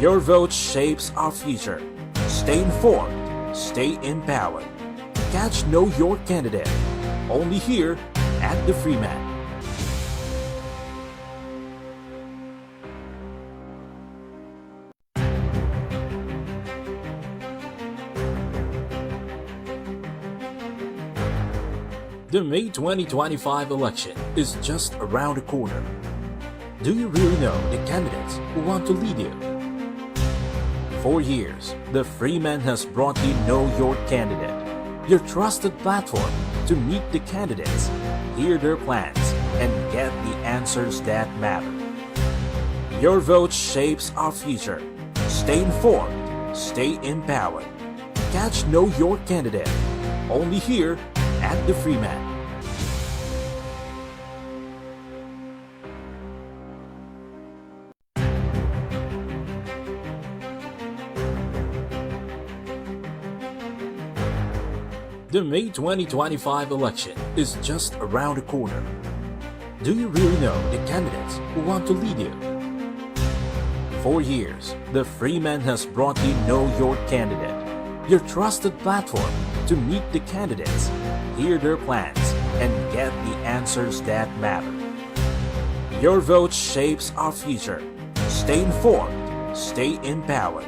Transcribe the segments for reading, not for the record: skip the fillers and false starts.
Your vote shapes our future. Stay informed, stay empowered. Catch Know Your Candidate. Only here at the Freeman. The May 2025 election is just around the corner. Do you really know the candidates who want to lead you? For years, the Freeman has brought you Know Your Candidate, your trusted platform to meet the candidates, hear their plans, and get the answers that matter. Your vote shapes our future. Stay informed, stay empowered. Catch Know Your Candidate. Only here at the Freeman. The May 2025 election is just around the corner. Do you really know the candidates who want to lead you? For years, the Freeman has brought you Know Your Candidate, your trusted platform to meet the candidates, hear their plans, and get the answers that matter. Your vote shapes our future. Stay informed, stay empowered.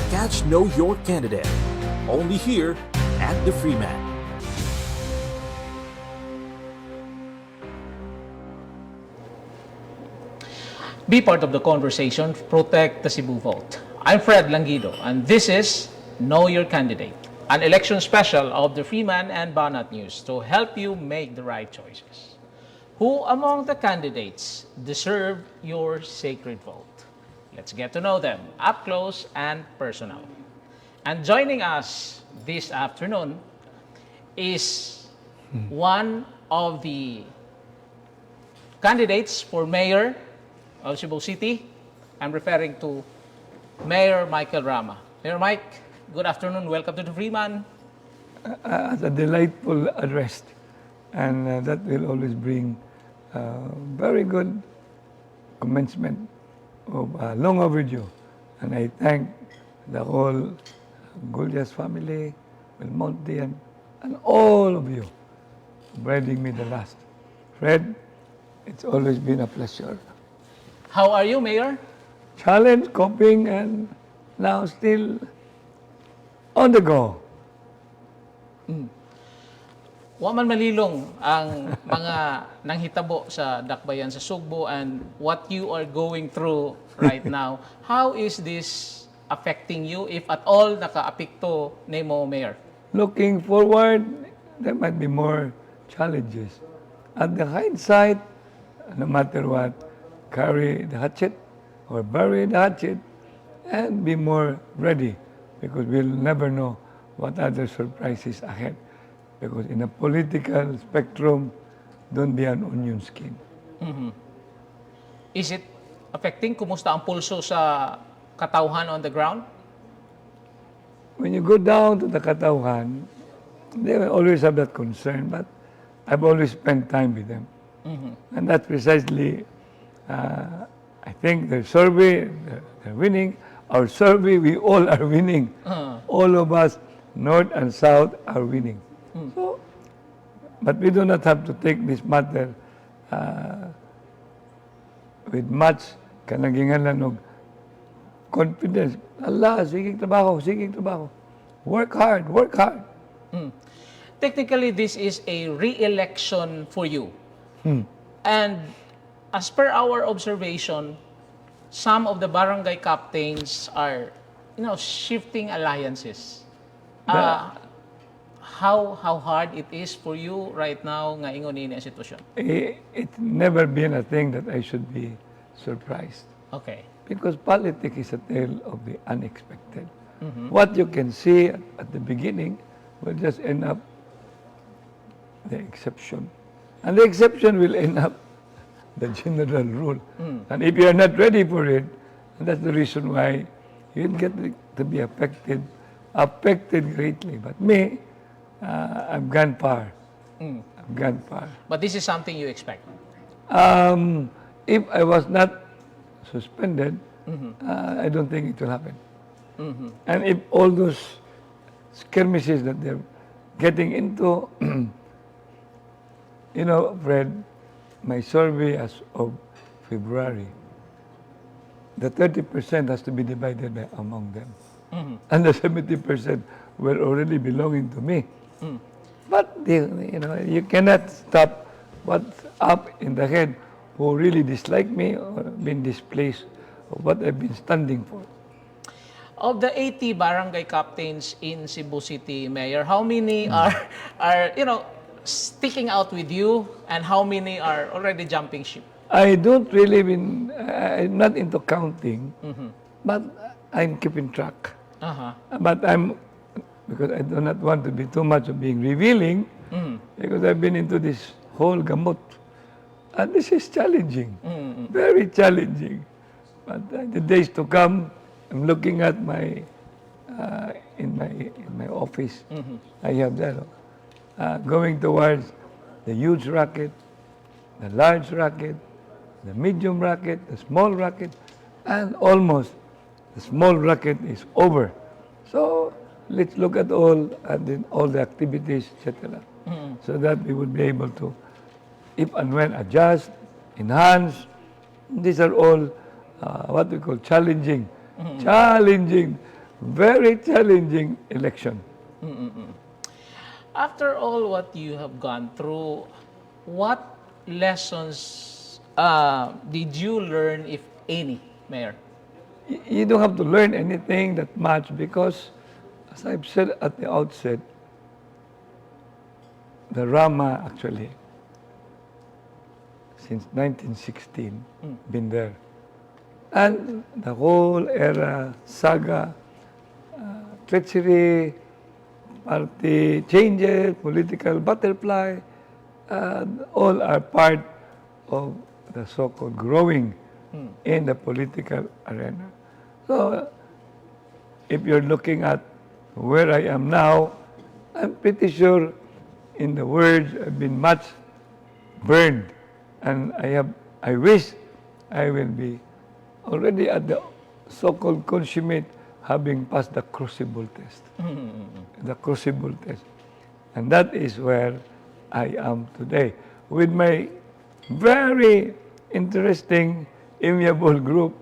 Catch Know Your Candidate. Only here at the Freeman. Be part of the conversation, protect the Cebu vote. I'm Fred Langido, and this is Know Your Candidate, an election special of the Freeman and Banat News to help you make the right choices. Who among the candidates deserve your sacred vote? Let's get to know them up close and personal. And joining us this afternoon is one of the candidates for mayor of Cebu City. I'm referring to Mayor Michael Rama. Mayor Mike, good afternoon. Welcome to the Freeman. As a delightful address, and that will always bring very good commencement of long overdue. And I thank the whole Gullias family, Belmonte, and all of you for bringing me the last. Fred, it's always been a pleasure. How are you, Mayor? Challenge, coping, and now still on the go. Wa man malilong ang mga nanghitabo sa dakbayan sa Sugbo and what you are going through right now. How is this affecting you, if at all nakaapekto nimo, Mayor? Looking forward, there might be more challenges. At the hindsight, no matter what, carry the hatchet or bury the hatchet and be more ready, because we'll never know what other surprises ahead. Because in a political spectrum, don't be an onion skin. Is it affecting? Kumusta ang pulso sa katauhan on the ground? When you go down to the katauhan, they will always have that concern, but I've always spent time with them. And that's precisely, I think the survey, they're winning. Our survey, we all are winning. All of us, North and South, are winning. So, but we do not have to take this matter with much kanaginganan of confidence. Allah, siging trabaho. Work hard, work hard. Technically, this is a re-election for you. And as per our observation, some of the barangay captains are, shifting alliances. How hard it is for you right now nga ingon ini ang sitwasyon? It's never been a thing that I should be surprised. Okay. Because politics is a tale of the unexpected. What you can see at the beginning will just end up the exception. And the exception will end up the general rule. And if you are not ready for it, that's the reason why you get to be affected greatly. But me, I've gone far. I've gone far. But this is something you expect? If I was not suspended, I don't think it will happen. And if all those skirmishes that they're getting into, you know, Fred, my survey as of February, the 30% has to be divided among them. And the 70% were already belonging to me. But, you know, you cannot stop what's up in the head who really dislike me or been displaced of what I've been standing for. Of the 80 barangay captains in Cebu City, Mayor, how many are you know, sticking out with you, and how many are already jumping ship? I don't really been, I'm not into counting, but I'm keeping track. But because I do not want to be too much of being revealing, because I've been into this whole gamut. And this is challenging, very challenging. But the days to come, I'm looking at my, in my office, I have that, going towards the huge racket, the large racket, the medium racket, the small racket, and almost the small racket is over. So let's look at all the activities, etc., so that we would be able to, if and when, adjust, enhance. These are all what we call challenging, very challenging election. After all what you have gone through, what lessons did you learn, if any, Mayor? You don't have to learn anything that much because, as I've said at the outset, the Rama actually, since 1916, been there. And the whole era, saga, treachery, party changes, political butterfly, all are part of the so-called growing in the political arena. So, if you're looking at where I am now, I'm pretty sure in the words I've been much burned, and I wish I will be already at the so-called consummate, having passed the crucible test. The crucible test. And that is where I am today, with my very interesting, amiable group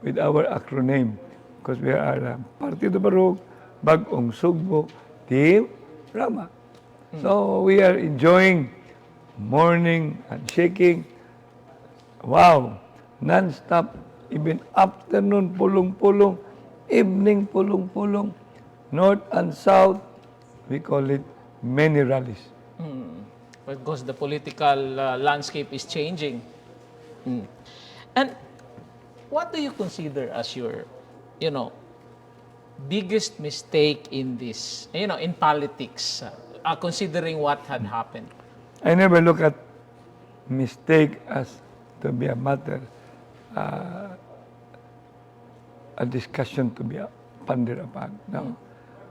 with our acronym, because we are Partido Barug, Bagong Sugbo, Team Rama. So we are enjoying morning and shaking. Wow, non-stop, even afternoon pulong-pulong, evening pulong-pulong, north and south, we call it many rallies. Because the political landscape is changing. And what do you consider as your, biggest mistake in this, in politics, considering what had happened? I never look at mistake as to be a matter, a discussion to be pondered upon. No.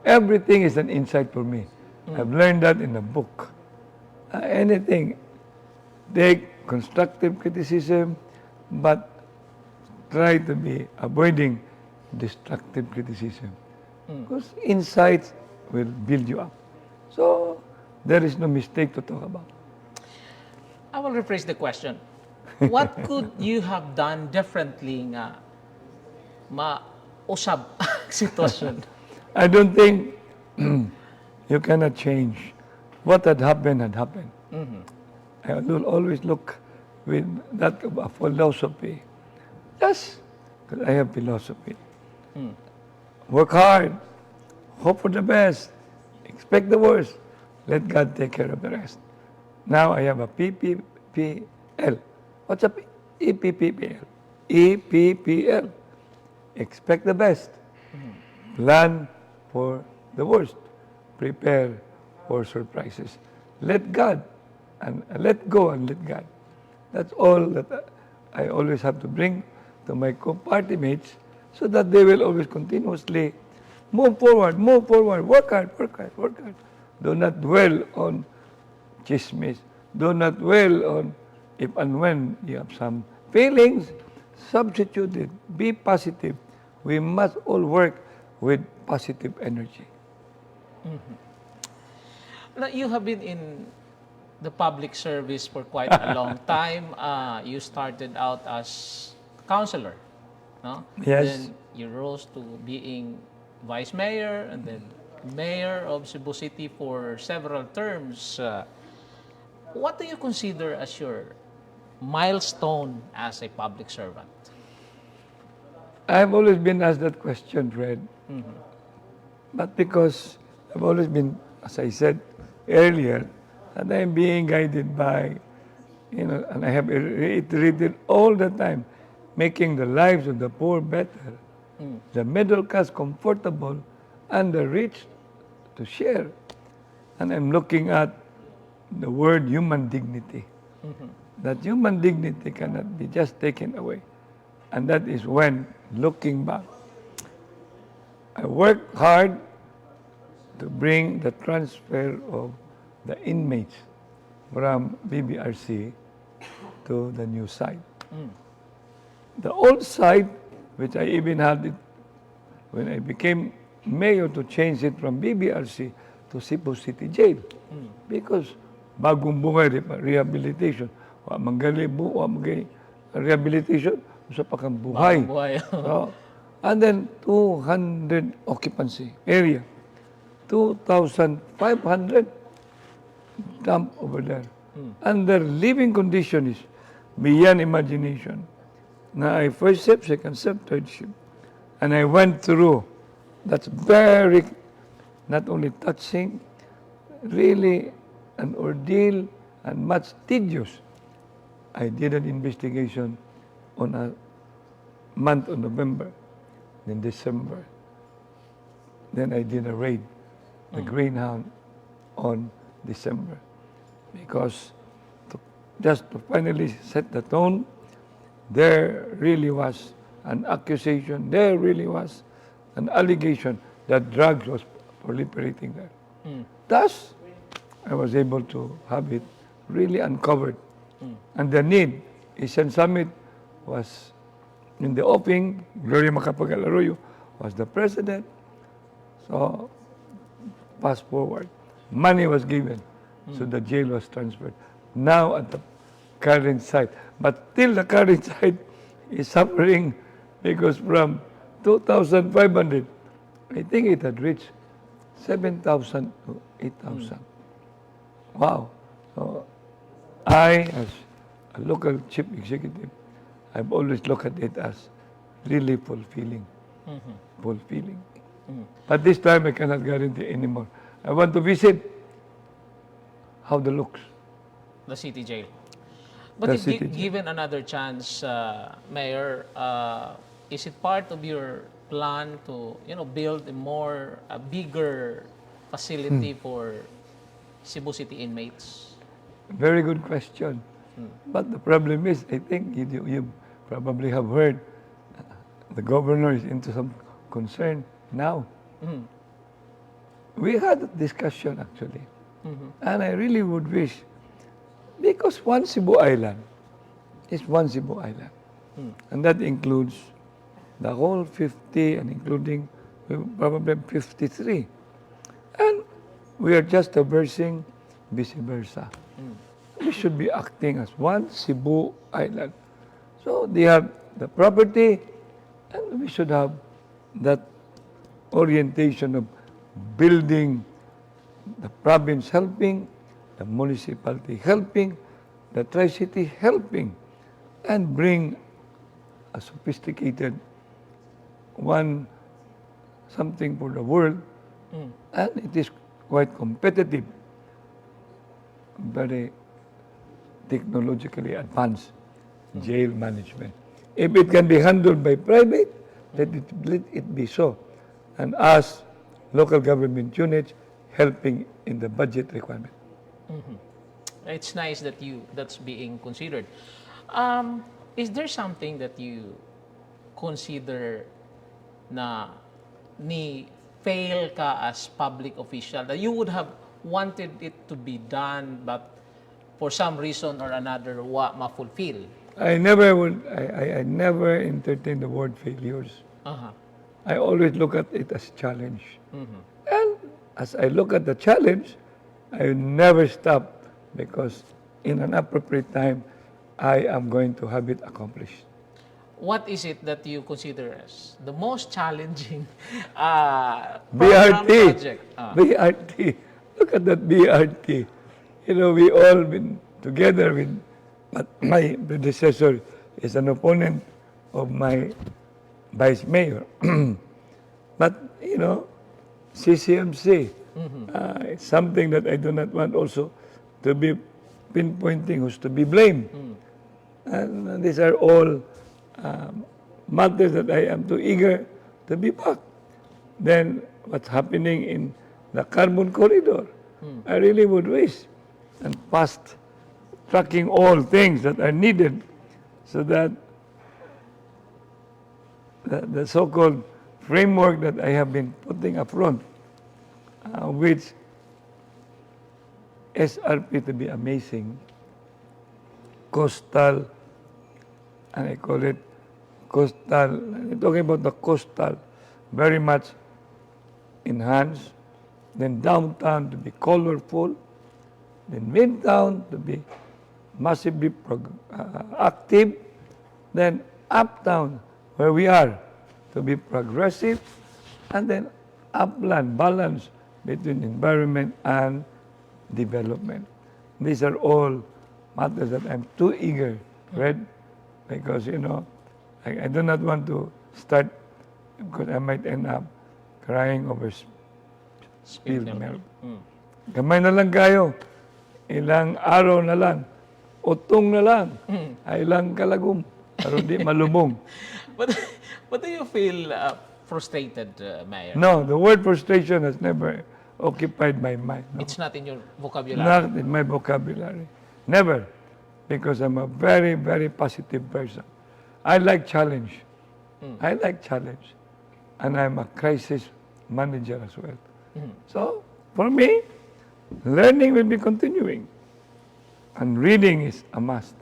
Everything is an insight for me. I've learned that in a book. Anything, take constructive criticism, but try to be avoiding destructive criticism. Because insights will build you up. So, there is no mistake to talk about. I will rephrase the question. What could you have done differently nga mausab sitwasyon? I don't think you cannot change. What had happened had happened. I will always look with that philosophy. Yes, because I have philosophy. Work hard, hope for the best, expect the worst, let God take care of the rest. Now I have a PPPL. What's a EPPL? EPPL. Expect the best. Plan for the worst. Prepare for surprises. Let God and let go and let God. That's all that I always have to bring to my co-party mates, so that they will always continuously move forward, work hard. Do not dwell on chismes. Do not dwell on if and when you have some feelings, substitute it. Be positive. We must all work with positive energy. Now, you have been in the public service for quite a long time. You started out as counselor, no? Yes. Then you rose to being vice mayor and then mayor of Cebu City for several terms. What do you consider as your milestone as a public servant? I've always been asked that question, Fred. But because I've always been, as I said earlier, and I'm being guided by, and I have reiterated all the time, making the lives of the poor better, the middle class comfortable, and the rich to share. And I'm looking at the word human dignity. That human dignity cannot be just taken away. And that is when, looking back, I worked hard to bring the transfer of the inmates from BBRC to the new site. The old site, which I even had it when I became mayor, to change it from BBRC to Cebu City Jail. Because bagong buhay, rehabilitation. Wa rehabilitation, sa pakang buhay. So, and then 200 occupancy area. 2,500 dump over there. And their living condition is beyond imagination. Now I first shift, second shift, third shift. And I went through. That's very, not only touching, really an ordeal and much tedious. I did an investigation on a month of November, then December. Then I did a raid, the Greenhound, on December. Because just to finally set the tone, there really was an accusation, there really was an allegation that drugs was proliferating there. Thus, I was able to have it really uncovered. And the need, Asian Summit was in the offing, Gloria Macapagal-Arroyo was the president. So, fast forward. Money was given, so the jail was transferred. Now at the current site. But still the current site is suffering because from 2,500, I think it had reached 7,000 to 8,000. Wow. So I, as a local chief executive, I've always looked at it as really fulfilling. Fulfilling. But this time I cannot guarantee anymore. I want to visit how the looks. The city jail. But if given another chance, Mayor, is it part of your plan to build a bigger facility for Cebu City inmates? Very good question. But the problem is, I think you probably have heard, the governor is into some concern now. We had a discussion actually. And I really would wish, because one Cebu Island is one Cebu Island. And that includes the whole 50 and including probably 53. And we are just traversing vice versa. We should be acting as one Cebu Island. So they have the property and we should have that orientation of building, the province helping, the municipality helping, the Tri-City helping, and bring a sophisticated something for the world, and it is quite competitive, very technologically advanced jail management. If it can be handled by private, let it be so. And us, local government units, helping in the budget requirement. It's nice that that's being considered. Is there something that you consider na fail ka as public official, that you would have wanted it to be done but for some reason or another wa ma-fulfill? I never would. I never entertain the word failures. Uh-huh. I always look at it as challenge. Mhm. And as I look at the challenge, I never stop because in an appropriate time, I am going to have it accomplished. What is it that you consider as the most challenging program BRT. project? BRT. Look at that BRT. You know, we all been together with, but my predecessor is an opponent of my vice mayor. But, you know, CCMC, it's something that I do not want also to be pinpointing who's to be blamed. And these are all matters that I am too eager to be back. Then what's happening in the carbon corridor, I really would wish and past tracking all things that are needed so that the so-called framework that I have been putting up front, which SRP to be amazing, coastal, and I call it coastal, talking about the coastal, very much enhanced, then downtown to be colorful, then midtown to be massively active, then uptown, where we are, to be progressive, and then upland, balance between environment and development. These are all matters that I'm too eager, Fred, because, you know, I do not want to start because I might end up crying over spilled milk. Gamay na lang kayo. Ilang araw na lang. Utong na lang. Ay lang kalagom. Pero di malubong. But do you feel frustrated, Mayor? No, the word frustration has never occupied my mind. No. It's not in your vocabulary. Not in my vocabulary. Never. Because I'm a very, very positive person. I like challenge. I like challenge. And I'm a crisis manager as well. So, for me, learning will be continuing. And reading is a must.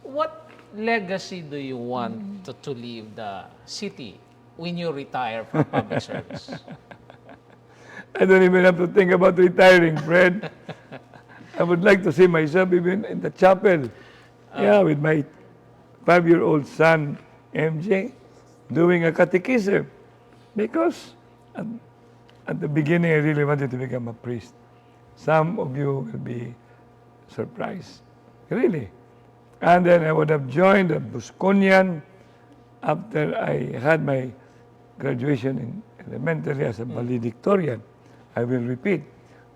What legacy do you want to leave the city when you retire from public service? I don't even have to think about retiring, Fred. I would like to see myself even in the chapel. With my 5-year-old son, MJ, doing a catechism. Because at the beginning, I really wanted to become a priest. Some of you will be surprised. Really. And then I would have joined the Busconian after I had my graduation in elementary as a valedictorian. I will repeat,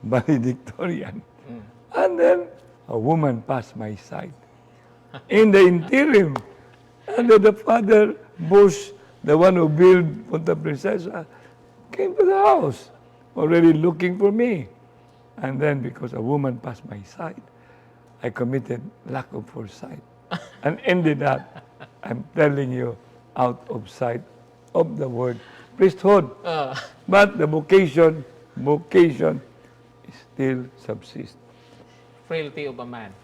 valedictorian. And then a woman passed my side. In the interim, and then the father, Bush, the one who built Punta Princesa, came to the house, already looking for me. And then because a woman passed my side, I committed lack of foresight and ended up, I'm telling you, out of sight of the word priesthood. But the vocation still subsists. Frailty of a man.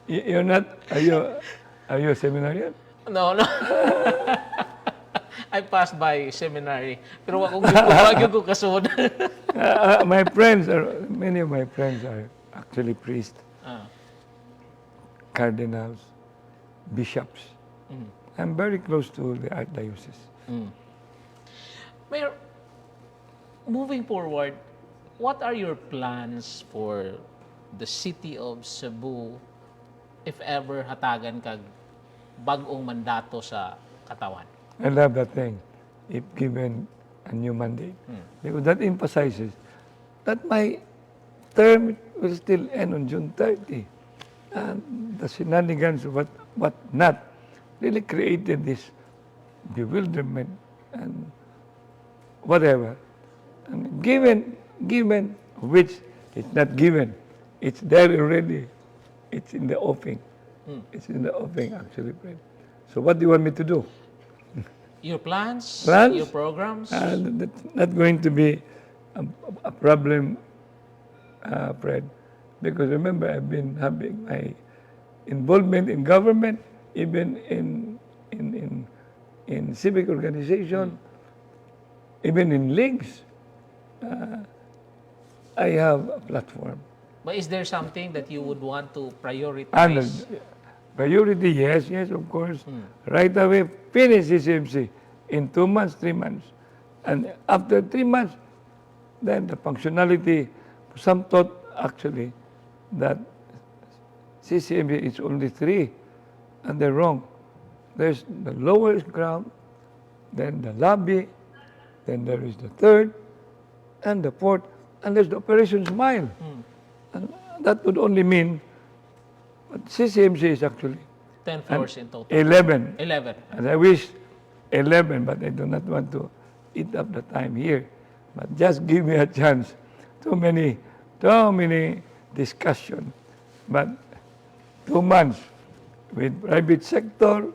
You're not, are you a seminarian? No. I passed by seminary. Pero wag ko kasunod. My friends many of my friends are actually priests, cardinals, bishops. I'm very close to the archdiocese. Mayor, moving forward, what are your plans for the city of Cebu if ever hatagan kag bag-ong mandato sa katawan? I love that thing, if given a new mandate. Because that emphasizes that my term will still end on June 30. And the shenanigans, what not, really created this bewilderment and whatever. And given which it's not given, it's there already. It's in the offing. It's in the offing, actually. So what do you want me to do? Your plans? Plans? Your programs? That's not going to be a problem, Fred, Because remember, I've been having my involvement in government, even in civic organization, even in leagues. I have a platform. But is there something that you would want to And prioritize? priority, yes, of course. Right away, finish CCMC in 2 months, 3 months. And after 3 months, then the functionality, some thought actually that CCMC is only 3, and they're wrong. There's the lowest ground, then the lobby, then there is the third, and the fourth, and there's the Operation Smile. And that would only mean, but CCMC is actually 10 floors in total. 11. 11. And I wish 11, but I do not want to eat up the time here. But just give me a chance. Too many discussion. But 2 months with private sector,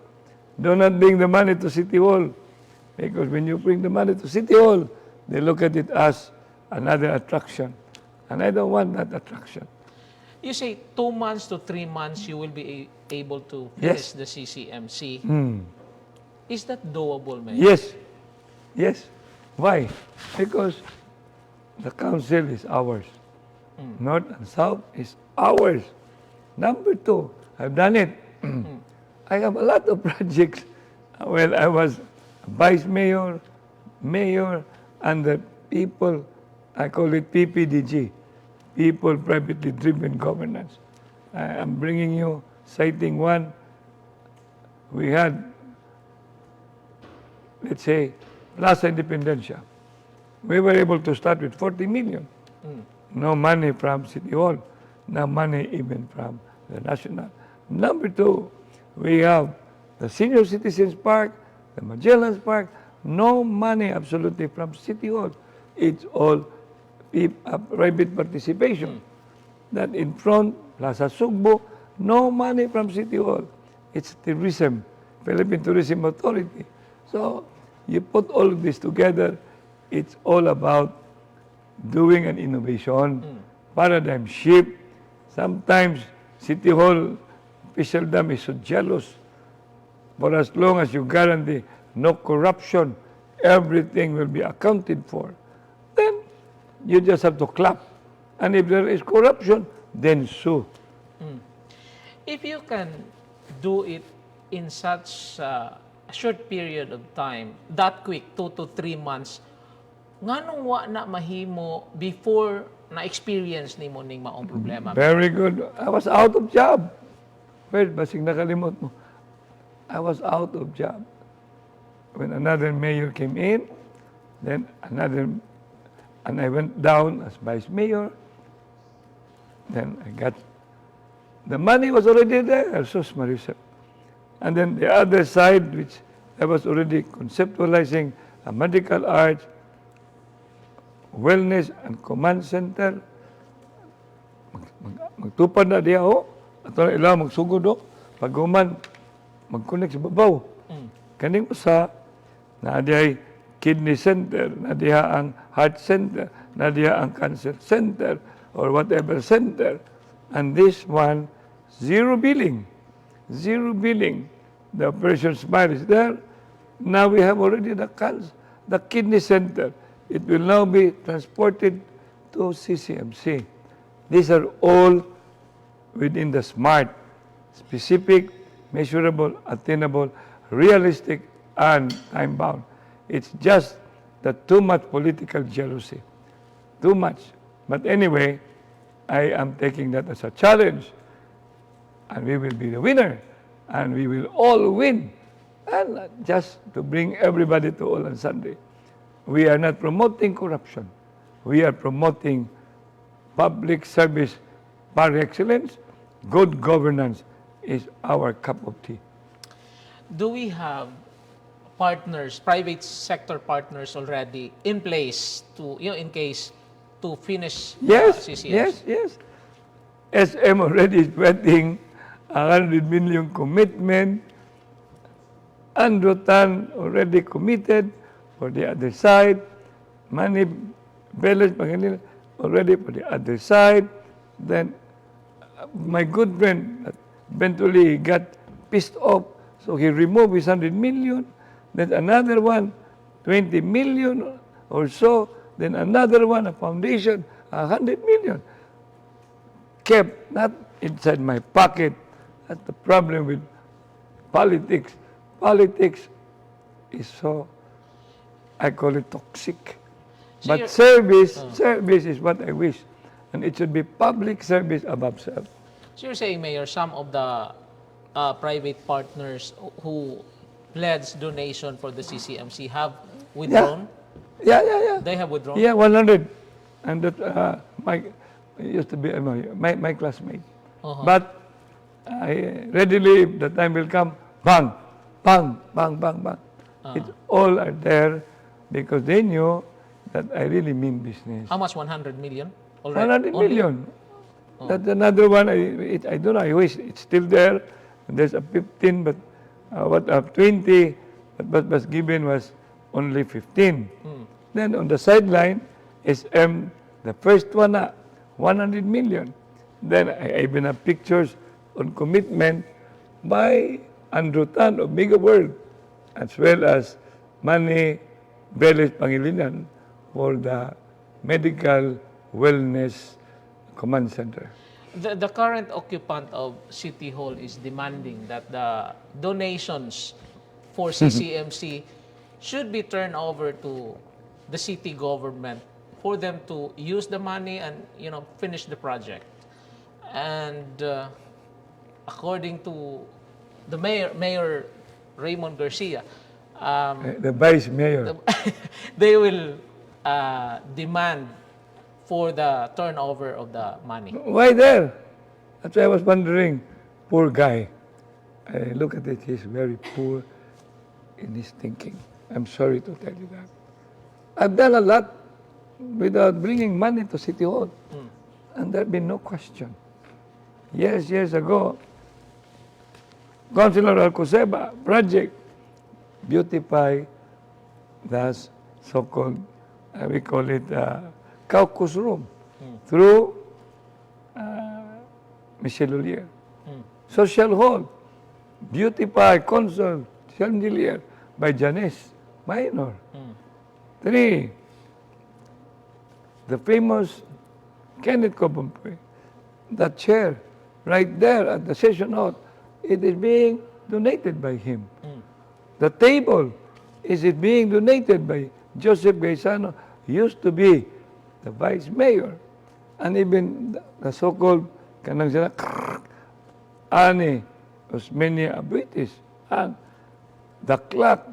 do not bring the money to City Hall. Because when you bring the money to City Hall, they look at it as another attraction. And I don't want that attraction. You say 2 months to 3 months you will be able to Yes. finish the CCMC. Is that doable, Mayor? Yes. Yes. Why? Because the council is ours. North and South is ours. Number 2, I've done it. I have a lot of projects. Well, I was vice mayor, mayor, and the people, I call it PPDG, People Privately Driven Governance. I'm bringing you, citing one. We had, let's say, Plaza Independencia. We were able to start with 40 million. No money from City Hall, no money even from the National. Number 2, we have the Senior Citizens Park, the Magellan's Park, no money absolutely from City Hall. It's all private participation. That in front, Plaza Sugbo, no money from City Hall. It's tourism, Philippine Tourism Authority. So you put all of this together, it's all about doing an innovation, paradigm shift. Sometimes City Hall officialdom is so jealous. For as long as you guarantee no corruption, everything will be accounted for. Then you just have to clap. And if there is corruption, then sue. If you can do it in such a short period of time, that quick, 2 to 3 months, nganong wa na mahimo before na-experience nimo ning maong problema? Very good. I was out of job. Well, basig nakalimot mo. I was out of job. When another mayor came in, then another, and I went down as vice mayor. Then I got, the money was already there, Sus Marisep. And then the other side, which I was already conceptualizing a medical arts, wellness and command center. Magtupad na diya ho. Ato na ilang magsugod ho. Pag human, mag-connect sa babaw. Kaning usa, na diya kidney center, na diya ang heart center, na diya ang cancer center, or whatever center. And this one, zero billing. Zero billing. The Operation Smile is there. Now we have already the kidney center. It will now be transported to CCMC. These are all within the SMART, specific, measurable, attainable, realistic, and time-bound. It's just that too much political jealousy. Too much. But anyway, I am taking that as a challenge. And we will be the winner. And we will all win. And just to bring everybody to all on Sunday. We are not promoting corruption. We are promoting public service par excellence. Good governance is our cup of tea. Do we have partners, private sector partners already in place to, in case to finish Yes, CCMs? yes. SM already is waiting 100 million commitment. Androtan already committed for the other side. Money balance already for the other side. Then my good friend eventually got pissed off, so he removed his 100 million, then another one, 20 million or so, then another one, a foundation, 100 million. Kept not inside my pocket. That's the problem with politics. Politics is so, I call it toxic. So But service is what I wish. And it should be public service above self. So you're saying, Mayor, some of the private partners who pledged donation for the CCMC have withdrawn? Yeah. They have withdrawn? Yeah, 100. And that, my used to be my classmate. But I readily, the time will come, bang, bang, bang, bang, bang. It's all are there because they knew that I really mean business. How much? 100 million? Already? 100 million. That's another one. I don't know. I wish it's still there. There's a 15, but 20, but was given was only 15. Then on the sideline, SM, the first one, 100 million. Then I even have pictures on commitment by Andrew Tan of Mega World, as well as Manny Beles Pangilinan for the Medical Wellness Command Center. The current occupant of City Hall is demanding that the donations for CCMC should be turned over to the city government for them to use the money and finish the project. And according to the Mayor Raymond Garcia, the Vice Mayor. they will demand for the turnover of the money. Why there? That's why I was wondering. Poor guy. I look at it, he's very poor in his thinking. I'm sorry to tell you that. I've done a lot without bringing money to City Hall. And there'd been no question. Years ago, Councilor Alcoseba project beautify the so-called, we call it caucus room through Michelle Ollier. Social hall, beautify console, chandelier by Janice Minor. 3, the famous Kenneth Cobompe, that chair right there at the session hall, it is being donated by him. The table, is it being donated by Joseph Gaisano, used to be the vice mayor, and even the so-called kanang sila ani Osmeña Abuitis, and the clock,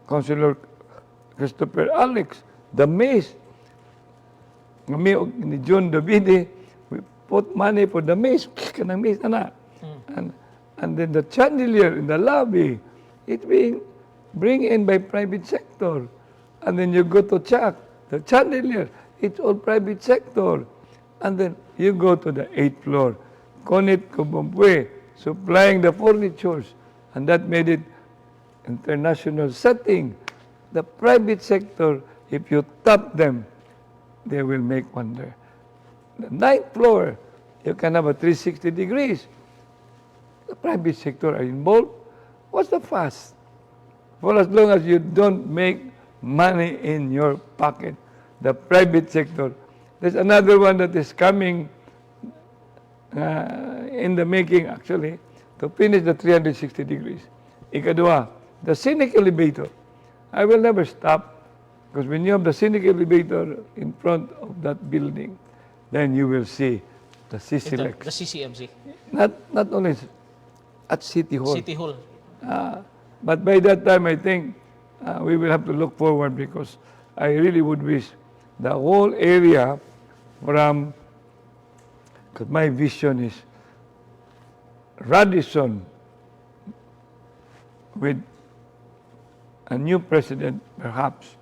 Councilor Christopher Alex, the mace, ni John Davide, we put money for the mace, kanang mace na. And then the chandelier in the lobby, it being bring in by private sector. And then you go to Chuck, the chandelier, it's all private sector. And then you go to the 8th floor, Conit Cobompe, supplying the furnitures. And that made it international setting. The private sector, if you tap them, they will make wonder. The 9th floor, you can have a 360 degrees. The private sector are involved. What's the fuss? For as long as you don't make money in your pocket, the private sector. There's another one that is coming in the making, actually, to finish the 360 degrees. Ikadua, the scenic elevator. I will never stop, because when you have the scenic elevator in front of that building, then you will see the CCLEX. The CCMC. Not only at City Hall. City Hall. But by that time, I think we will have to look forward, because I really would wish the whole area from, because my vision is Radisson with a new president, perhaps,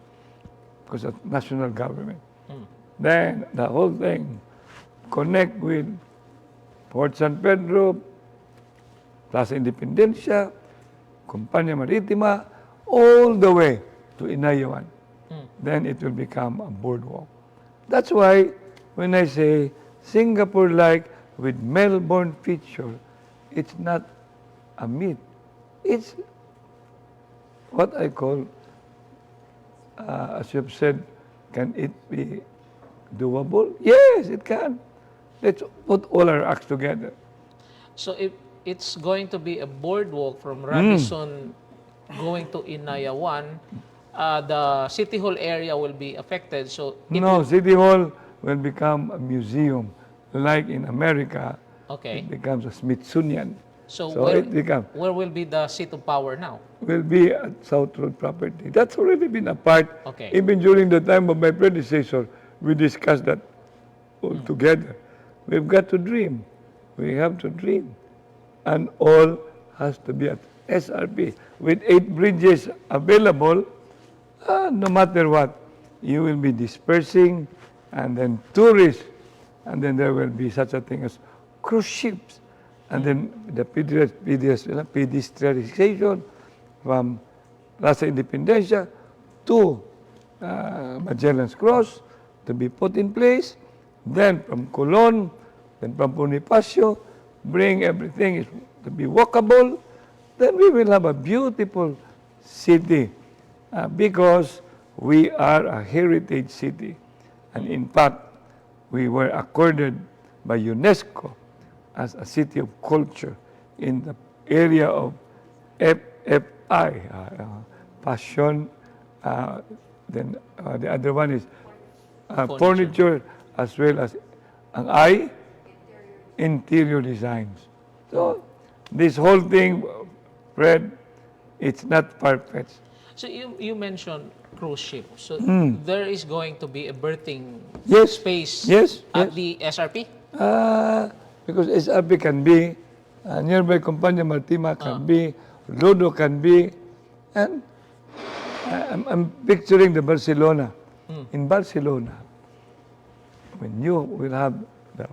because of national government. Then the whole thing connect with Port San Pedro, Plaza Independencia, Compania Maritima, all the way to Inayawan. Then it will become a boardwalk. That's why when I say Singapore-like with Melbourne feature, it's not a myth. It's what I call, as you've said, can it be doable? Yes, it can. Let's put all our acts together. So if it's going to be a boardwalk from Radisson going to Inaya 1, the City Hall area will be affected. So it No, will, City Hall will become a museum. Like in America, okay. it becomes a Smithsonian. So, So where, it becomes, where will be the seat of power now? will be at South Road property. That's already been a part. Okay. Even during the time of my predecessor, we discussed that all together. We've got to dream. We have to dream. And all has to be at SRP. With 8 bridges available, no matter what, you will be dispersing, and then tourists, and then there will be such a thing as cruise ships, and then the pedestrianization from Plaza Independencia to Magellan's Cross to be put in place. Then from Colon, then from Bonifacio, bring everything to be walkable. Then we will have a beautiful city because we are a heritage city. And in fact, we were accorded by UNESCO as a city of culture in the area of FFI, fashion, then the other one is furniture, as well as ang I, interior designs. So this whole thing, Fred, it's not far-fetched. So you mentioned cruise ship. So there is going to be a berthing Yes. space Yes, at yes. the SRP? Because SRP can be, nearby Compania Martima can be, Lodo can be, and I'm picturing the Barcelona. In Barcelona, when you will have the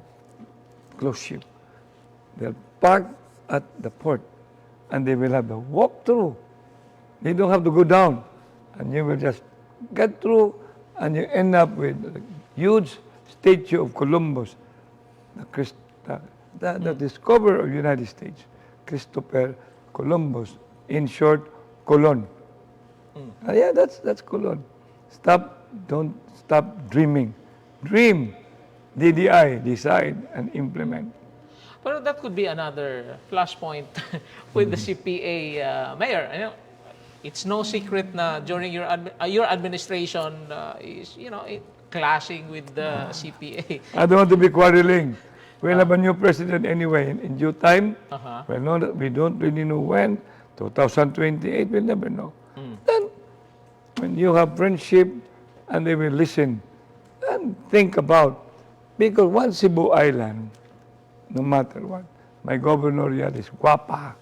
cruise ship, they'll park at the port, and they will have the walk-through. They don't have to go down, and you will just get through, and you end up with a huge statue of Columbus, the discoverer of the United States, Christopher Columbus. In short, Colon. Yeah, that's Colon. Don't stop dreaming. Dream. DDI, decide and implement. But that could be another flashpoint with the CPA mayor. You know, it's no secret na during your administration is clashing with the CPA. I don't want to be quarreling. We'll have a new president anyway in due time. Well, no, we don't really know when. 2028, we'll never know. Then, when you have friendship and they will listen and think about, because one Cebu Island, no matter what, my governor here is guapa,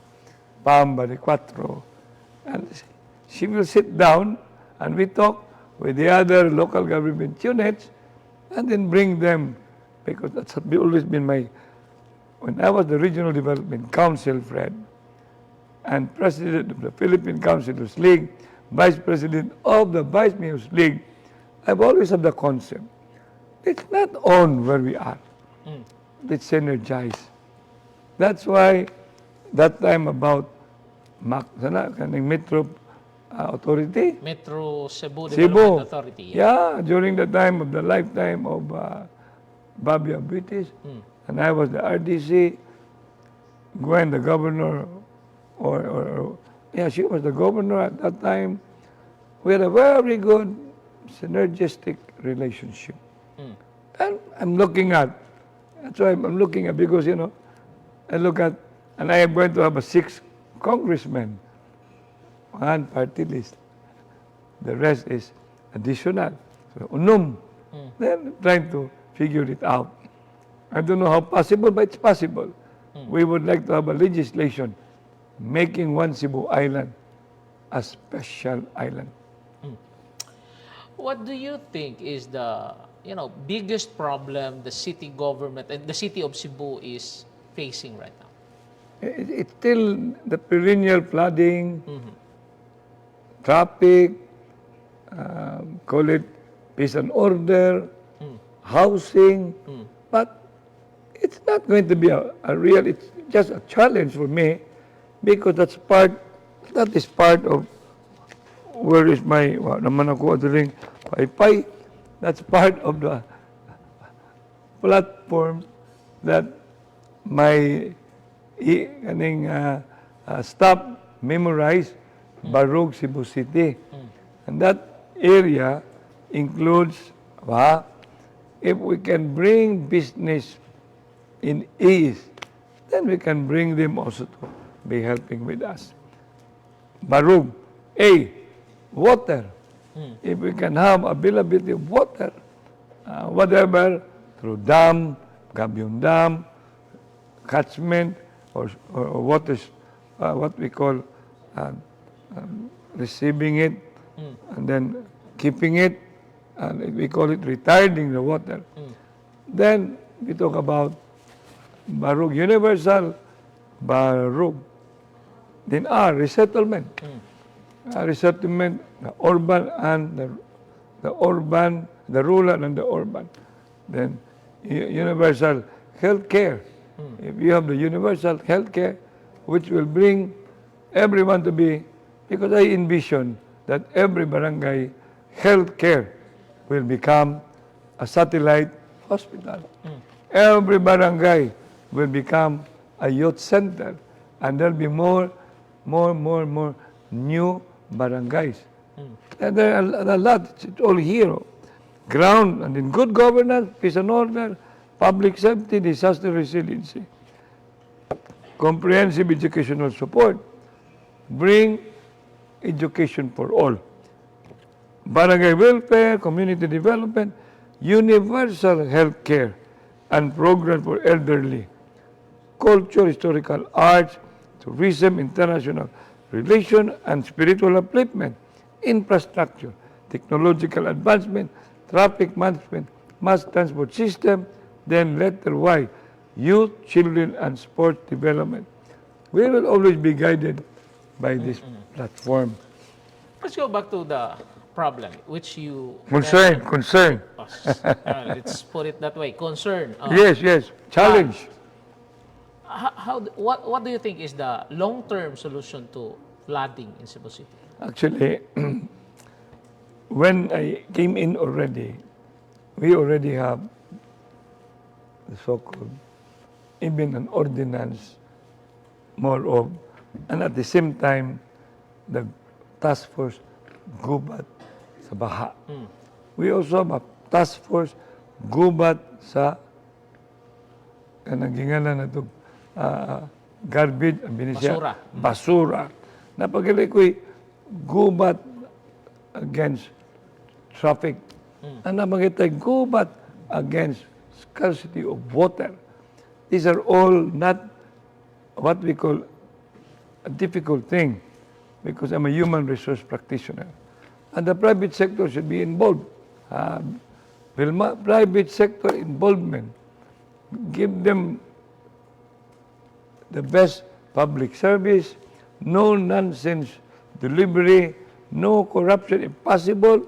Pamba de Cuatro, and she will sit down and we talk with the other local government units and then bring them, because that's always been when I was the Regional Development Council, Fred, and President of the Philippine Councilors League, Vice President of the Vice Mayors League, I've always had the concept. It's not on where we are. It's synergize. That's why that time about Metro Authority. Metro Cebu Development Authority. Yeah, during the time of the lifetime of Babia British, and I was the RDC, Gwen the governor, she was the governor at that time. We had a very good synergistic relationship. And I'm looking at, that's why I'm looking at, because, I look at, and I am going to have 6 congressmen, 1 party list. The rest is additional. So, Then trying to figure it out. I don't know how possible, but it's possible. We would like to have a legislation making one Cebu Island a special island. What do you think is the biggest problem the city government and the city of Cebu is facing right now? It's still the perennial flooding, traffic, call it peace and order, housing, but it's not going to be a real, it's just a challenge for me because that is part of where is my, naman ako adering pay. That's part of the platform that my staff memorize Barug, Cebu City. And that area includes, if we can bring business in ease, then we can bring them also to be helping with us. Barug, water. If we can have availability of water, whatever, through dam, Gabion Dam, catchment, or water, what we call receiving it, and then keeping it, and we call it retarding the water. Then we talk about Barug, universal Barug. Then resettlement. Resettlement, the urban and the rural and the urban. Then universal health care. If you have the universal health care, which will bring everyone to be, because I envision that every barangay health care will become a satellite hospital. Every barangay will become a youth center, and there'll be more new barangays. And there are a lot. It's all here. Ground, and in good governance, peace and order, public safety, disaster resiliency, comprehensive educational support, bring education for all, barangay welfare, community development, universal health care, and program for elderly, culture, historical arts, tourism, international relation, and spiritual upliftment, infrastructure, technological advancement, traffic management, mass transport system, then letter Y, youth, children, and sports development. We will always be guided by this platform. Let's go back to the problem, which you... Concern. Let's put it that way. Concern. Yes. Challenge. What do you think is the long-term solution to flooding in Cebu City? Actually, when I came in already, we already have the so-called, even an ordinance, more of, and at the same time, the task force gubat sa baha. We also have a task force gubat sa kanang na ito, garbage, basura. Napagali ko'y gubat against traffic. Ang namangitay gubat against scarcity of water. These are all not what we call a difficult thing because I'm a human resource practitioner. And the private sector should be involved. Private sector involvement. Give them the best public service, no nonsense delivery, no corruption if possible.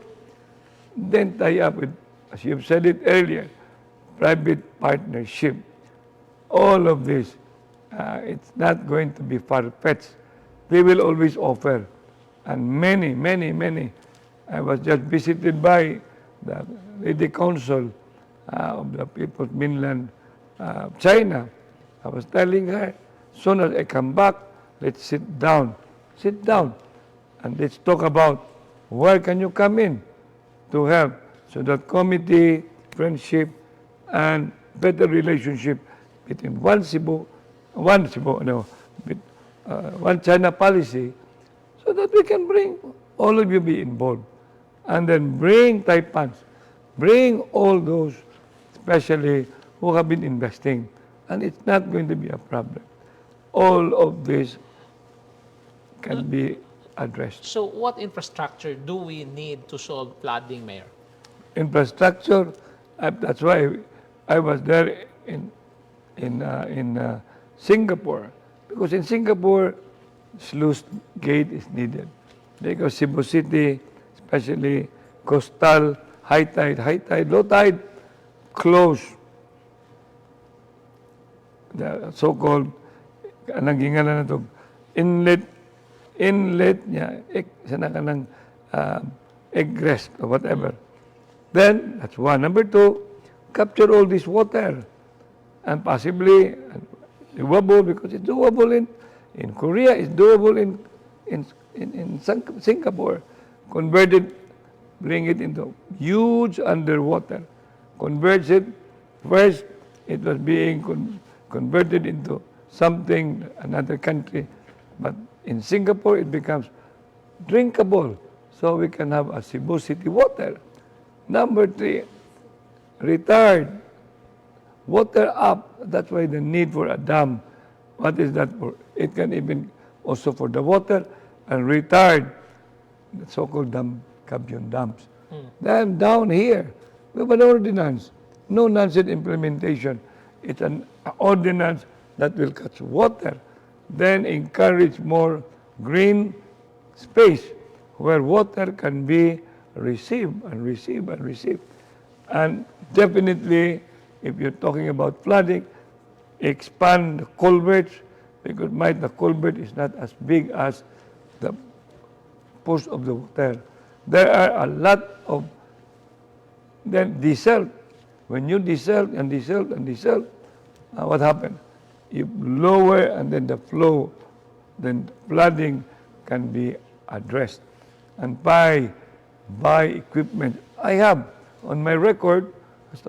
Then tie up with, as you've said it earlier, private partnership. All of this, it's not going to be far-fetched. They will always offer. And many. I was just visited by the Lady Council of the People's Mainland China. I was telling her, as soon as I come back, let's sit down, and let's talk about where can you come in to help, so that committee, friendship, and better relationship between one China policy, so that we can bring all of you be involved, and then bring Taipans, bring all those, especially who have been investing, and it's not going to be a problem. All of this can be addressed. So what infrastructure do we need to solve flooding, Mayor? Infrastructure, that's why I was there in Singapore, because in Singapore, sluice gate is needed. Because Cebu City, especially coastal, high tide, low tide, close. the so-called, nagingala na ito, inlet niya, sana ka ng egress or whatever. Then, that's one. Number two, capture all this water and possibly doable because it's doable in Korea, it's doable in Singapore. Converted, bring it into huge underwater. Converts it, first it was being converted into something, another country, but in Singapore it becomes drinkable, so we can have a Cebu City water. Number three, retired, water up, that's why the need for a dam. What is that for? It can even also for the water and retired, the so-called dam, Cabion dams. Then down here, we have an ordinance, no nonsense implementation. It's an ordinance that will catch water, then encourage more green space where water can be received and received and received. And definitely, if you're talking about flooding, expand the culverts, because the culvert is not as big as the push of the water. There are a lot of, then desert. When you desert and desert and desert, what happened? You lower and then the flow, then flooding can be addressed. And buy equipment. I have on my record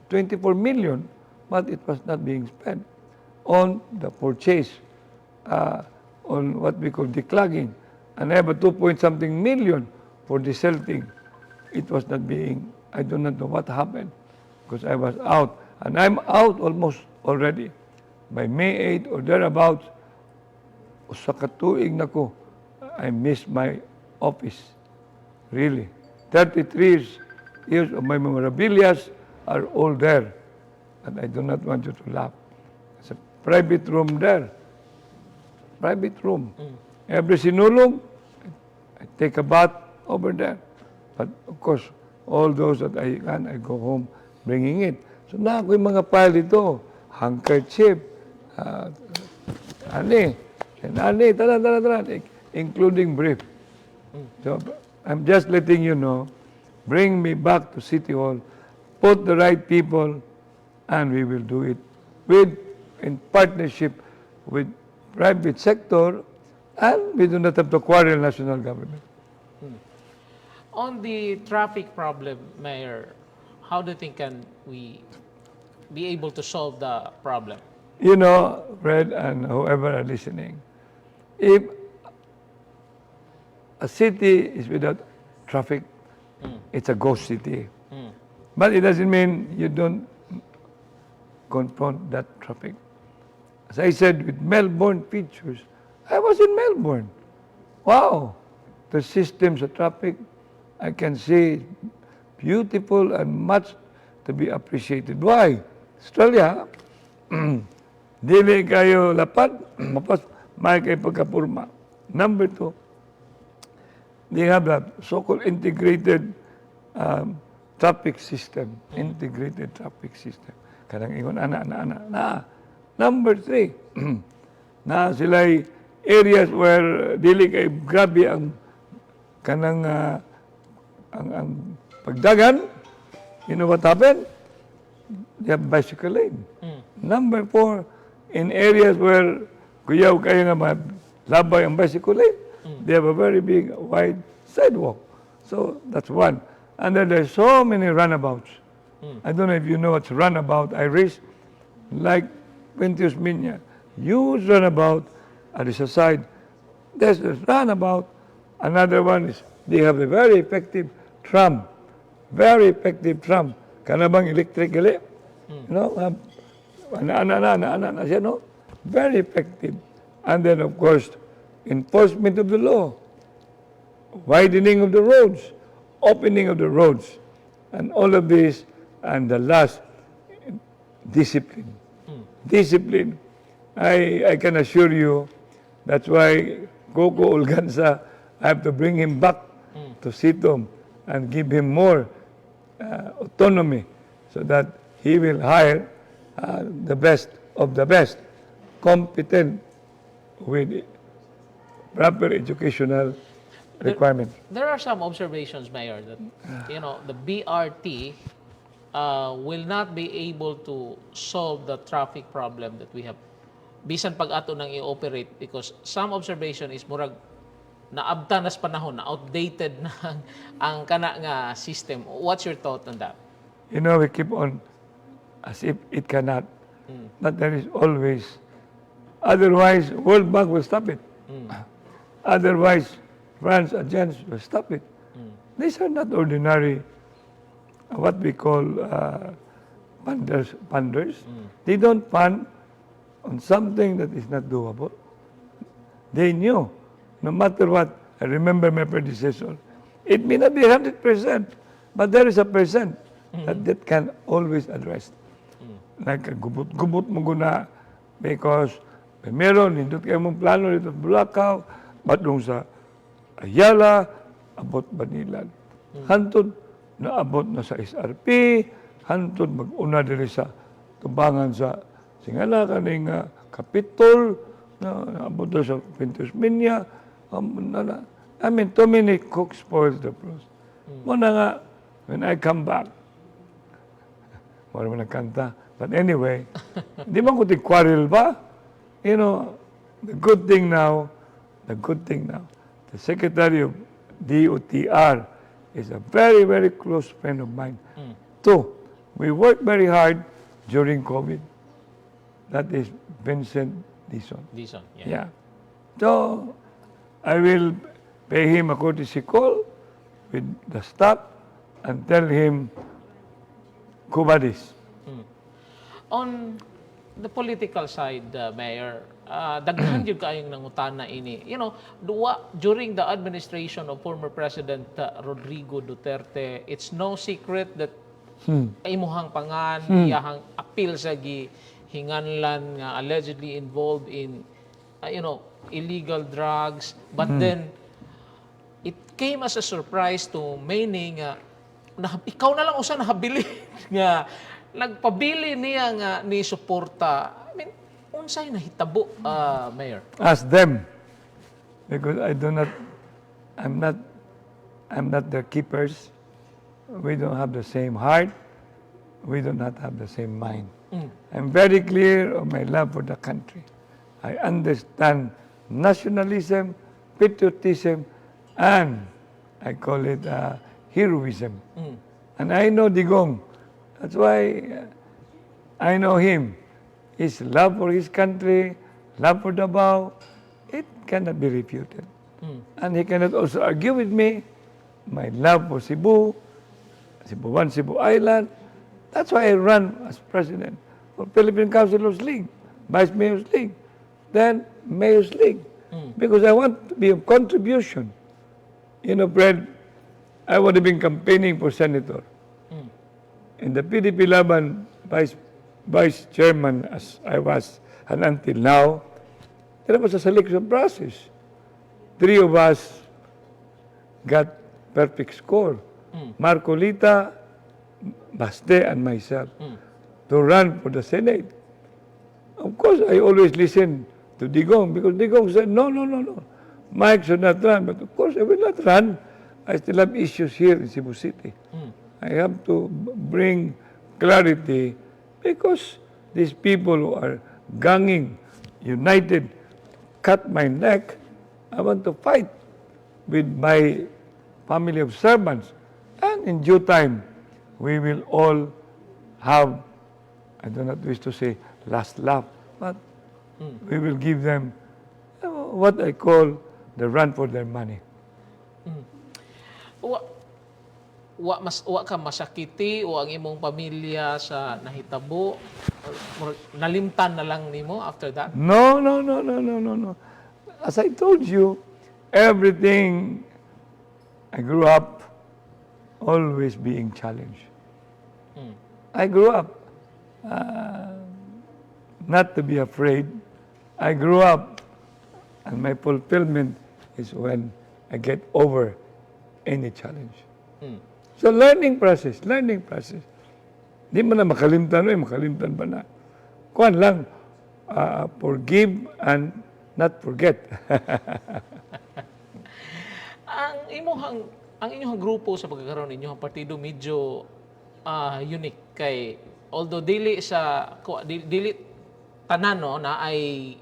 24 million, but it was not being spent on the purchase, on what we call declogging. And I have a 2-point-something million for desilting. It was not being, I do not know what happened because I was out. And I'm out almost already. By May 8 or thereabouts, sa katuig na ko, I missed my office. Really. 33 years of my memorabilias are all there. And I do not want you to laugh. It's a private room there. Private room. Every sinulog, I take a bath over there. But of course, all those that I can, I go home bringing it. So na ako yung mga file dito. Handkerchief, including brief. So I'm just letting you know, bring me back to City Hall, put the right people, and we will do it in partnership with private sector, and we do not have to quarrel national government. On the traffic problem, Mayor, how do you think can we be able to solve the problem? You know, Fred and whoever are listening, if a city is without traffic, it's a ghost city. But it doesn't mean you don't confront that traffic. As I said, with Melbourne features, I was in Melbourne. Wow, the systems of traffic, I can see beautiful and much to be appreciated. Why? Australia, dili kayo lapad, mapas, may kayo pagkapurma. Number two, they have that so-called integrated traffic system. Integrated traffic system. Kanang ingon, na. Number three, na sila'y areas where dili kay grabe ang kanang ang pagdagan. You know what happened? They have bicycle lane. Number four, in areas where kuyaw kayo nga labay ang bicycle lane, they have a very big, wide sidewalk. So that's one. And then there's so many runabouts. I don't know if you know what's runabout, Irish, like Quintius Minya. Huge runabout, at the side. There's a runabout. Another one is, they have a very effective tram. Very effective tram. Kanabang electric gali. You know, siya, no? Very effective. And then, of course, enforcement of the law, widening of the roads, opening of the roads, and all of this, and the last, discipline. Discipline. I can assure you, that's why Coco Olganza, I have to bring him back to Sitom and give him more autonomy so that he will hire the best of the best. competent with proper educational requirements. There are some observations, Mayor, that the BRT will not be able to solve the traffic problem that we have. Bisan pag ato nang i-operate, because some observation is murag naabta na sa panahon, na outdated na ang kana nga system. What's your thought on that? You know, we keep on as if it cannot, but there is always. Otherwise, World Bank will stop it. Otherwise, France agents will stop it. These are not ordinary, what we call funders. They don't fund on something that is not doable. They knew, no matter what. I remember my predecessor. It may not be 100%, but there is a percent that can always address. Like gubot mo guna, because meron, hindot kayo mong plano dito sa Bulacau, batong sa Ayala, abot Banilan. Hantod, naabot na sa SRP, hantod mag-una diri sa tubangan sa Singala, kaning Kapitol, naabot na sa Pintos Minya. I mean, too many cooks spoils the broth. Muna nga, when I come back, wala mo nagkanta. But anyway, di ba ko quarrel ba? You know, the good thing now, the Secretary of DOTR is a very, very close friend of mine. Two, we worked very hard during COVID. That is Vincent Dizon. Dizon, Yeah. So, I will pay him a courtesy call with the staff and tell him, Kubadis. On the political side, Mayor, daghan yun kayong nangutana ini. During the administration of former President Rodrigo Duterte, it's no secret that imuhang pangan, iyahang appeal sa hinganlan nga allegedly involved in, illegal drugs. But then, it came as a surprise to many nga, ikaw na lang usa nahabili nga nagpabili niya nga ni suporta. I mean, unsay nahitabo, Mayor? Ask them, because I'm not their keepers. We don't have the same heart. We do not have the same mind. I'm very clear of my love for the country. I understand nationalism, patriotism, and I call it heroism. And I know Digong. That's why I know him. His love for his country, love for Davao, it cannot be refuted. And he cannot also argue with me my love for Cebu, Cebu 1, Cebu Island. That's why I ran as president for Philippine Councilors League, Vice Mayor's League, then Mayor's League. Because I want to be of contribution. Fred, I would have been campaigning for senator. In the PDP Laban vice chairman as I was, and until now, there was a selection process. 3 of us got perfect score. Marcolita, Baste, and myself to run for the Senate. Of course, I always listen to Digong because Digong said, no. Mike should not run. But of course, I will not run. I still have issues here in Cebu City. I have to bring clarity because these people who are ganging, united, cut my neck, I want to fight with my family of servants. And in due time, we will all have, I do not wish to say last laugh, but we will give them what I call the run for their money. Wa ka masakiti o ang imong pamilya sa nahitabo, nalimtan na lang nimo after that? No. As I told you, everything I grew up always being challenged. I grew up not to be afraid. I grew up and my fulfillment is when I get over any challenge. So learning process. Di mo na makalimtan ba na? Kuan lang, forgive and not forget. ang inyong grupo sa pagkakaroon ninyo ang partido medyo unique kay although dili tanan no na ay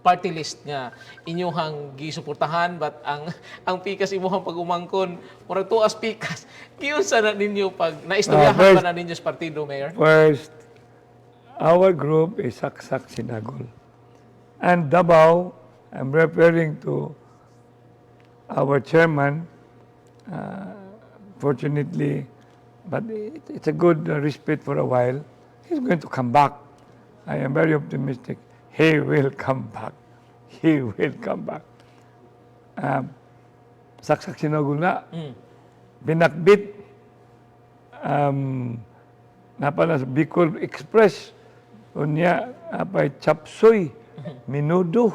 party list nga inyong gisuportahan but ang pikas imuhang pag-umangkon murag tuas pikas kiunsa na ninyo pag naistoryahan ba na ninyo sa partido, Mayor? First, our group is Saksak Sinagol. And Davao, I'm referring to our chairman, fortunately, but it's a good respite for a while. He's going to come back. I am very optimistic. He will come back. He will come back. Saksak Sinagol na. Binakbit. Napala sa Bicol Express. Unya, apay chapsoy, minudo.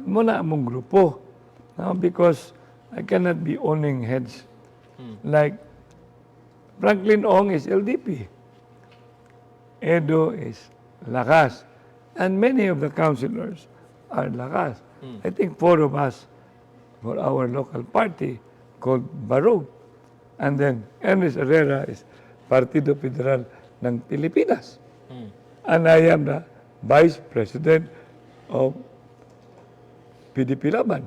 Muna among grupo. No, because I cannot be owning heads. Like, Franklin Ong is LDP. Edo is Lakas. And many of the councilors are Lakas. I think 4 of us for our local party called Barog. And then Ernest Herrera is Partido Federal ng Pilipinas. And I am the Vice President of PDP Laban.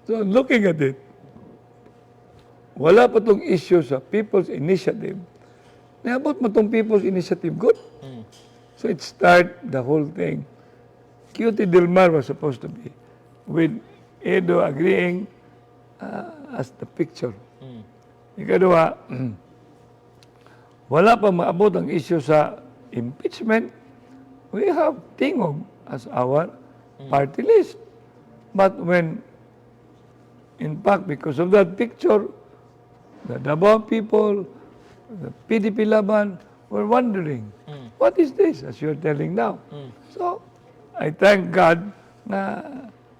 So looking at it, wala pa tong issue sa People's Initiative. Naabot mo tong People's Initiative good. So it started the whole thing. QT Dilmar was supposed to be with Edo agreeing as the picture. Ikadua, wala pa maabot ang issue sa impeachment. We have Tingog as our party list. But when, in fact, because of that picture, the Davao people, the PDP Laban, were wondering, what is this, as you're telling now? So, I thank God na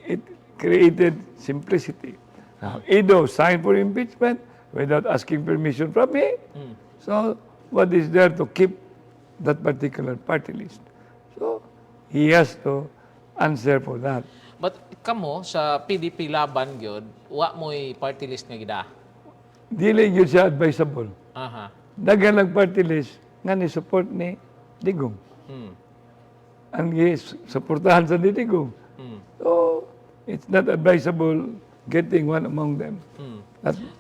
it created simplicity. Now, Edo signed for impeachment without asking permission from me. So, what is there to keep that particular party list? So, he has to answer for that. But kamo sa PDP Laban gyud wa mo'y party list nga gida. Dili yun siya advisable. Aha. Dagan lang party list nga ni support ni Digong. Ang supportahan sa ni Digong. So, it's not advisable getting one among them.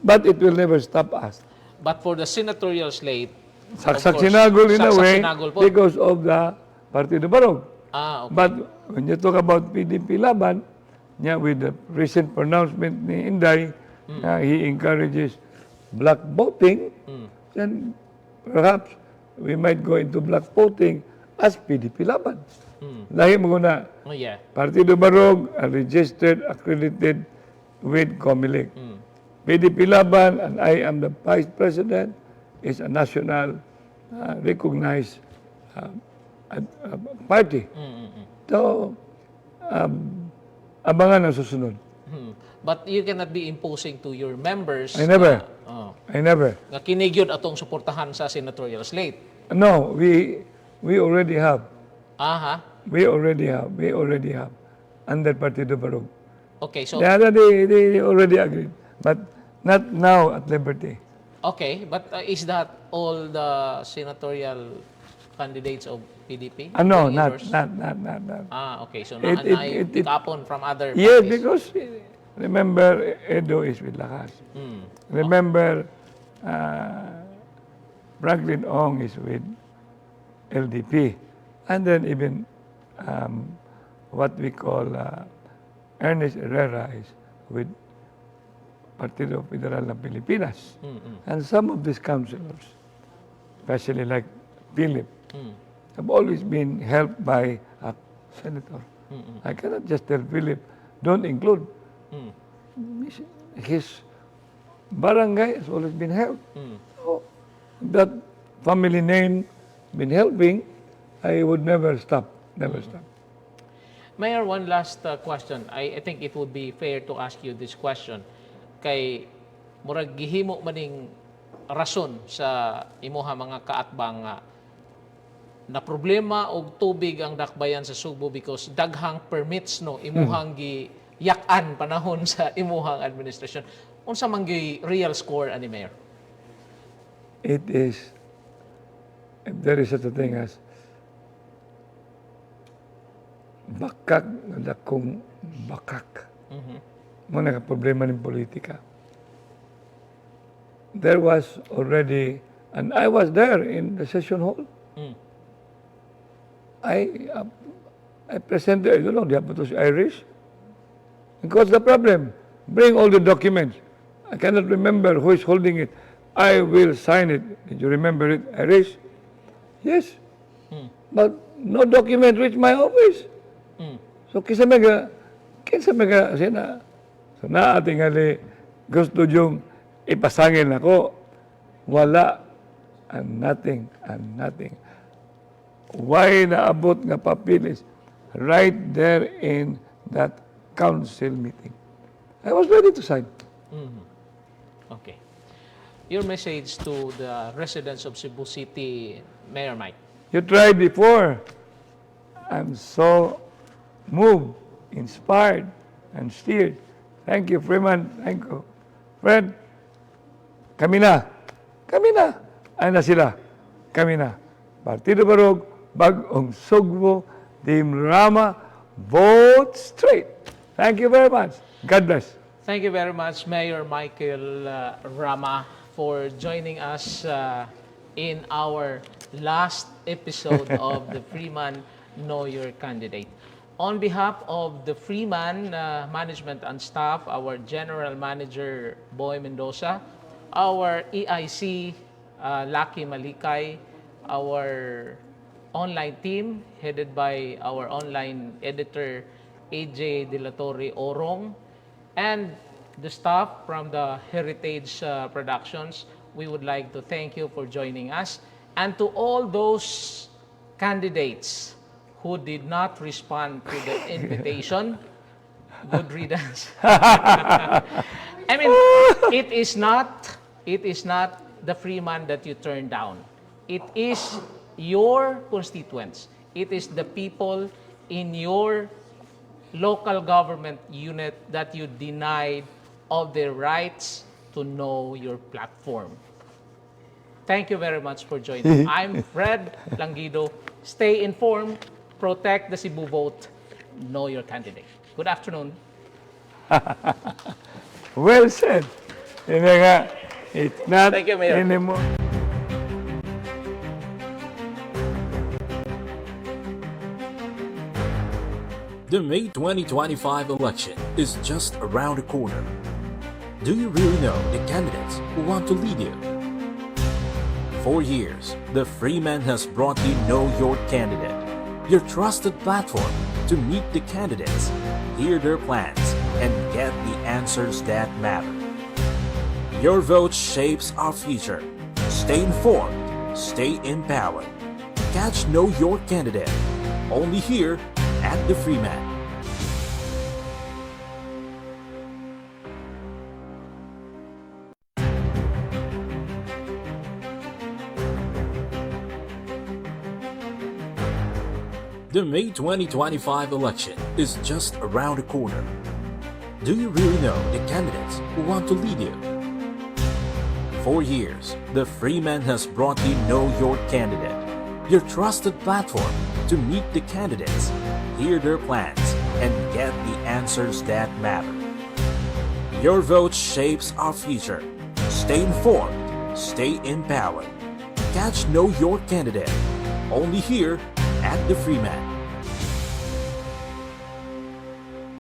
But it will never stop us. But for the senatorial slate, Saksak Sinagol in a Saksak way Sinagol po. because of the Partido Barog. Okay. But when you talk about PDP Laban, yeah, with the recent pronouncement ni Inday, he encourages black voting, then perhaps we might go into black voting as PDP Laban. Lahi mo na, Oh, yeah. Partido Barog are registered, accredited with COMELEC. PDP Laban, and I am the Vice President, is a national recognized party. So, abangan ang susunod. But you cannot be imposing to your members. I never. I never. Nga kinigyod atong suportahan sa senatorial slate. No, we already have. Aha. We already have. Under Partido Barog. Okay, so The other day, they already agreed. But not now at Liberty. okay, but is that all the senatorial candidates of PDP? No, being not. Ah, okay. So It- naanay it- tapon from other Yes, parties. because remember, Edo is with Lakas. Remember, Franklin Ong is with LDP. And then even what we call Ernest Herrera is with Partido Federal ng Pilipinas. And some of these councilors, especially like Philip, have always been helped by a senator. I cannot just tell Philip, don't include. His barangay has always been helped. So, that family name been helping, I would never stop. Never stop. Mayor, one last question. I think it would be fair to ask you this question. Kay murag gihimo maning rason sa imuha mga kaatbang nga na problema og tubig ang dakbayan sa Cebu because daghang permits no imuhang gi yak-an panahon sa imuhang administrasyon. Unsa man gi real score ani Mayor? It is, if there is such a thing as bakak na dakong bakak. Muna ka problema ng politika. There was already, and I was there in the session hall. I presented, I don't know, it was Irish. Because the problem, bring all the documents. I cannot remember who is holding it. I will sign it. Did you remember it, Irish? Yes. But no document reached my office. So kinsa mega sina. So na ating ali gusto yung ipasangin ako. Wala and nothing. Why naabot nga papilis right there in that council meeting. I was ready to sign. Okay. Your message to the residents of Cebu City, Mayor Mike. You tried before. I'm so moved, inspired, and steered. Thank you, Freeman. Thank you. Fred, kami na. Ay na sila. Kami na. Partido Barog, Bagong Sugbo, Team Rama, vote straight. Thank you very much. God bless. Thank you very much, Mayor Michael Rama, for joining us in our last episode of the Freeman Know Your Candidate. On behalf of the Freeman management and staff, our General Manager, Boy Mendoza, our EIC, Lucky Malikay, our online team headed by our online editor, AJ De La Torre Orong, and the staff from the Heritage Productions, we would like to thank you for joining us. And to all those candidates who did not respond to the invitation, good riddance. I mean, it is not the Freeman that you turn down. It is your constituents. It is the people in your local government unit that you denied of their rights to know your platform. Thank you very much for joining. I'm Fred Langido. Stay informed, protect the Cebu vote, know your candidate. Good afternoon. Well said. Yun na nga, it's not Thank you, Mayor. anymore. The May 2025 election is just around the corner. Do you really know the candidates who want to lead you? For years, the Freeman has brought you Know Your Candidate, your trusted platform to meet the candidates, hear their plans, and get the answers that matter. Your vote shapes our future. Stay informed, stay empowered. Catch Know Your Candidate, only here at the Freeman. The May 2025 election is just around the corner. Do you really know the candidates who want to lead you? For years, the Freeman has brought you Know Your Candidate, your trusted platform to meet the candidates, hear their plans, and get the answers that matter. Your vote shapes our future. Stay informed, stay empowered. Catch Know Your Candidate, only here at the Freeman.